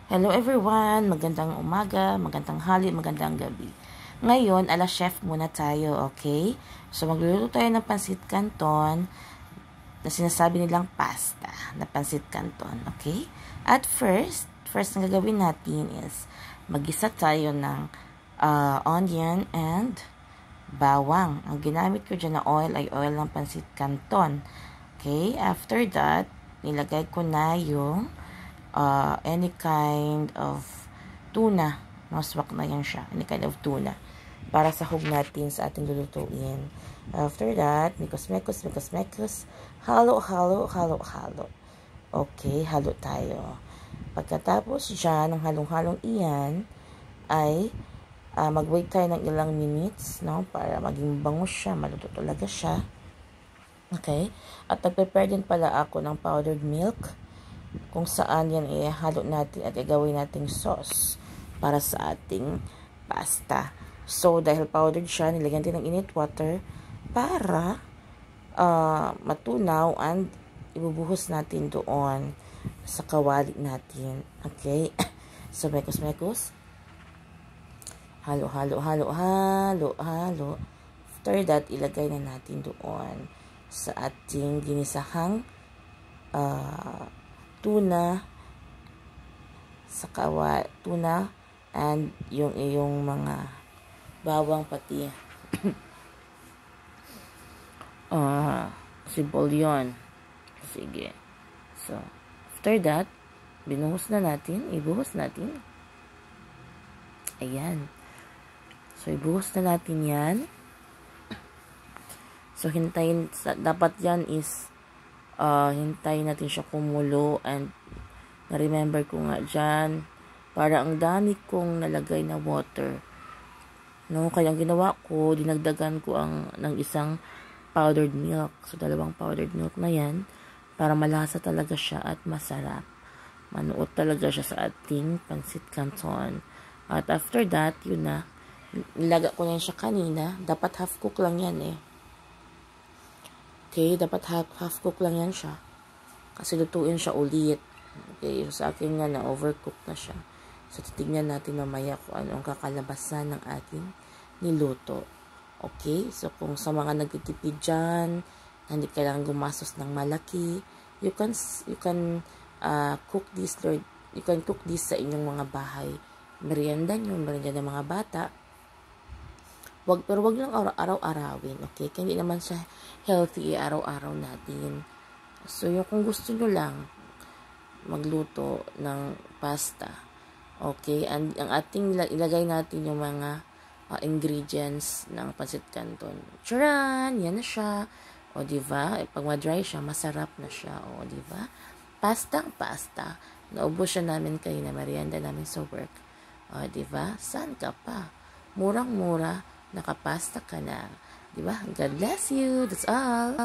Hello everyone! Magandang umaga, magandang hali, magandang gabi. Ngayon, ala chef muna tayo, okay? So, magluluto tayo ng pansit canton na sinasabi nilang pasta na pansit canton, okay? At first na gagawin natin is mag-isa tayo ng onion and bawang. Ang ginamit ko dyan na oil ay oil ng pansit canton. Okay? After that, nilagay ko na yung any kind of tuna. Swak na yan siya. Any kind of tuna. Para sahog natin sa ating lulutuin. After that, mikos-mekos. Halo. Okay, halo tayo. Pagkatapos dyan, ng halong-halong iyan, ay mag-wait tayo ng ilang minutes, no? Para maging bangus siya, maluto talaga siya. Okay? At nag-prepare din pala ako ng powdered milk, kung saan yan ihalo natin at igawin nating sauce para sa ating pasta. So, dahil powdered siya, nilagyan din ng init water para matunaw and ibubuhos natin doon sa kawali natin. Okay? So, mekos. Halo. After that, ilagay na natin doon sa ating ginisahang tuna and yung iyong mga bawang pati sibol. Sige. So, after that, ibuhos natin. Ayan. So, ibuhos na natin yan. So, dapat yan is hintayin natin siya kumulo, and na-remember ko nga dyan, para ang dami kong nalagay na water. No? Kaya ang ginawa ko, dinagdagan ko ng isang powdered milk. So, 2 powdered milk na yan, para malasa talaga siya at masarap. Manuot talaga siya sa ating pansit canton. At after that, yun na, nilaga ko na yan siya kanina. Dapat half cook lang yan eh. Okay, dapat half cook lang yan siya. Kasi lutuin siya ulit. Okay, so sa akin nga na overcook na siya. So titignan natin mamaya kung ano ang kakalabasan ng ating niluto. Okay, so kung sa mga nagtitipid dyan, hindi kailangan gumastos ng malaki, you can cook this, Lord. You can cook this sa inyong mga bahay. Merienda ng mga bata. Pero wag lang araw-arawin, okay? Kaya hindi naman siya healthy araw-araw natin. So, kung gusto nyo lang magluto ng pasta, okay? And ang ating ilagay natin yung mga ingredients ng pansit canton. Charan! Yan na siya. O, diba? Pag ma-dry siya, masarap na siya. O, diba? Pasta. Naubos siya namin kayo na merienda namin sa work. O, diba? Saan ka pa? Murang-mura. Nakapasta ka na. Diba? God bless you. That's all.